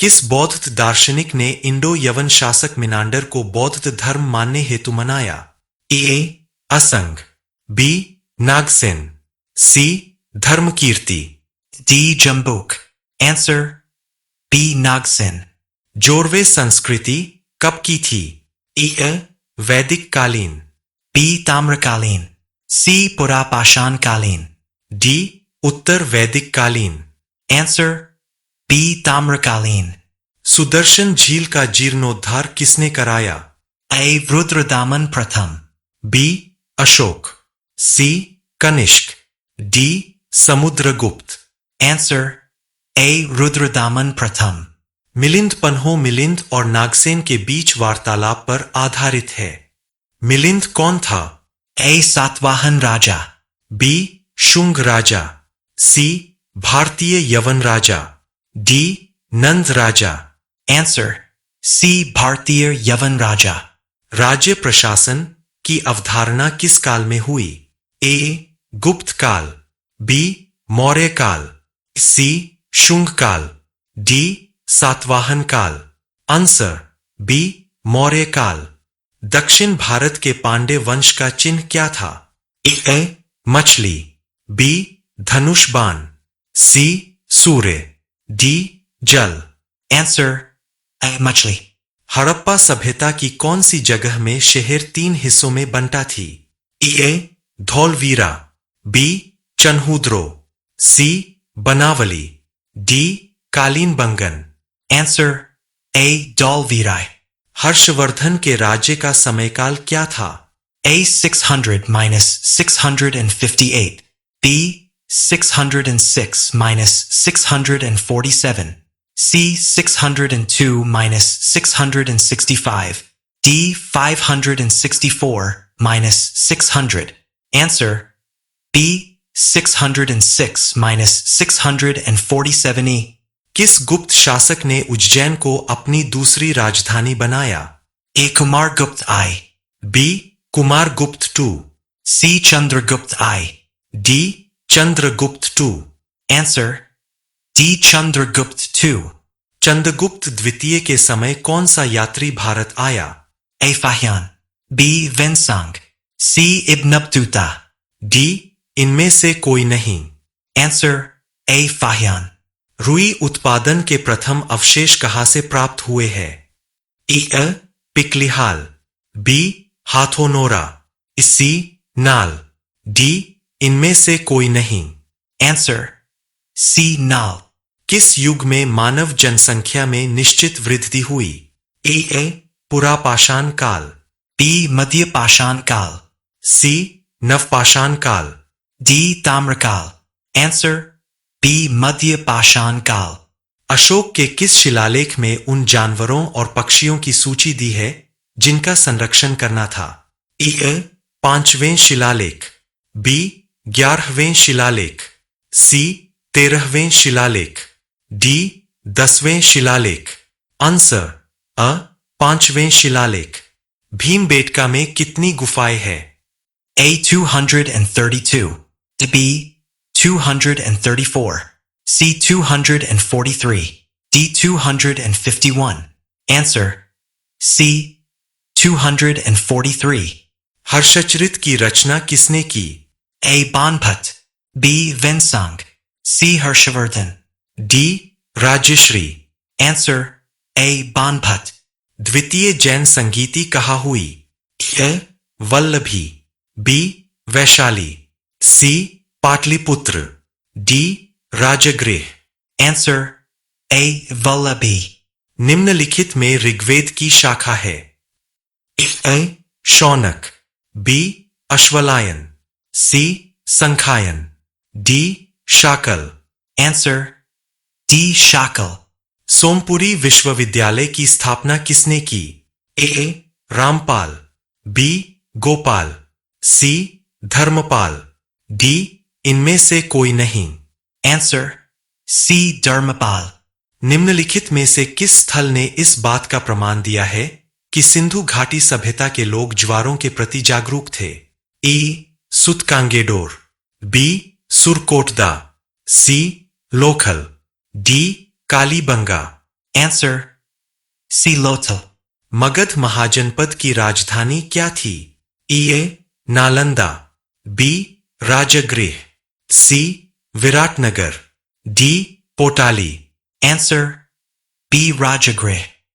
किस बौद्ध दार्शनिक ने इंडो यवन शासक मिनांडर को बौद्ध धर्म मानने हेतु मनाया? A Asanga, B Nagasena, C Dharmakirti, D Jambuk. Answer B Nagasena. Jorwe संस्कृति कब की थी? ए वैदिक कालीन, बी ताम्रकालीन, सी पुरापाषाण कालीन, डी उत्तर वैदिक कालीन। Answer B ताम्रकालीन। सुदर्शन झील का जीर्णोद्धार किसने कराया? ए रुद्रदामन प्रथम, B Ashok, C Kanishk, D Samudragupta. Answer A Rudradaman प्रथम। मिलिंद पन्हो मिलिंद और नागसेन के बीच वार्तालाप पर आधारित है। मिलिंद कौन था? ए सातवाहन राजा, बी शुंग राजा, सी भारतीय यवन राजा, डी नंद राजा। आंसर सी भारतीय यवन राजा। राज्य प्रशासन की अवधारणा किस काल में हुई? ए गुप्त काल, बी मौर्य काल, सी शुंग काल, डी सातवाहन काल। आंसर बी मौर्य काल। दक्षिण भारत के पांड्य वंश का चिन्ह क्या था? ए मछली, बी धनुष बाण, सी सूर्य, डी जल। आंसर ए मछली। हड़प्पा सभ्यता की कौन सी जगह में शहर 3 हिस्सों में बंटा थी? A Dholavira, B Chanhudaro, C Banawali, D Kalibangan. Answer A Dholavira. Harshavardhan के राज्य का समयकाल क्या था? A 600-658, B 606-647, C 602-665, D 564-600. Answer B 606-647E। किस गुप्त शासक ने उज्जैन को अपनी दूसरी राजधानी बनाया? A Kumaragupta I, B Kumaragupta II, C Chandragupta I, D Chandragupta II। Answer D Chandragupta II। Chandragupta द्वितीय के समय कौन सा यात्री भारत आया? A Fahien, B Xuanzang, C Ibn Battuta, D इनमें से कोई नहीं। Answer A Fahien. रुई उत्पादन के प्रथम अवशेष कहां से प्राप्त हुए हैं? ए पिकलिहाल, बी हाथोनोरा, सी नाल, डी इनमें से कोई नहीं। आंसर सी नाल। किस युग में मानव जनसंख्या में निश्चित वृद्धि हुई? ए पुरापाषाण काल, बी मध्यपाषाण काल, सी नवपाषाण काल, डी ताम्रकाल। आंसर बी मध्यपाषाण काल। अशोक के किस शिलालेख में उन जानवरों और पक्षियों की सूची दी है जिनका संरक्षण करना था? ए 5वें शिलालेख, बी 11वें शिलालेख, सी 13वें शिलालेख, डी 10वें शिलालेख। आंसर अ 5वें शिलालेख। भीमबेटका में कितनी गुफाएं हैं? A 232, B 234, C 243, D 251। Answer C 243। Harshacharita की रचना किसने की? A Banabhatta, B वेंसांग, C Harshvardhan, D Rajshree. Answer A Banabhatta. द्वितीय जैन संगीति कहाँ हुई? A Vallabhi, B Vaishali, C Pataliputra, D Rajgriha. Answer A Vallabhi. निम्नलिखित में ऋग्वेद की शाखा है? A Shaunak, B Ashvalayan, C संखायन, D Shakala. Answer D Shakala. Sompuri विश्वविद्यालय की स्थापना किसने की? A Rampal, B Gopal, C Dharmpal, D इनमें से कोई नहीं। Answer C Dharmpal. निम्नलिखित में से किस स्थल ने इस बात का प्रमाण दिया है कि सिंधु घाटी सभ्यता के लोग ज्वारों के प्रति जागरूक थे? A Sutkagendor, B Surkotada, C Lothal, D Kalibangan. Answer C. Lothal. Magadha Mahajanapada की राजधानी क्या थी? A Nalanda, B Rajgriha, C Viratnagar, D पोटाली। Answer B. Rajagrih.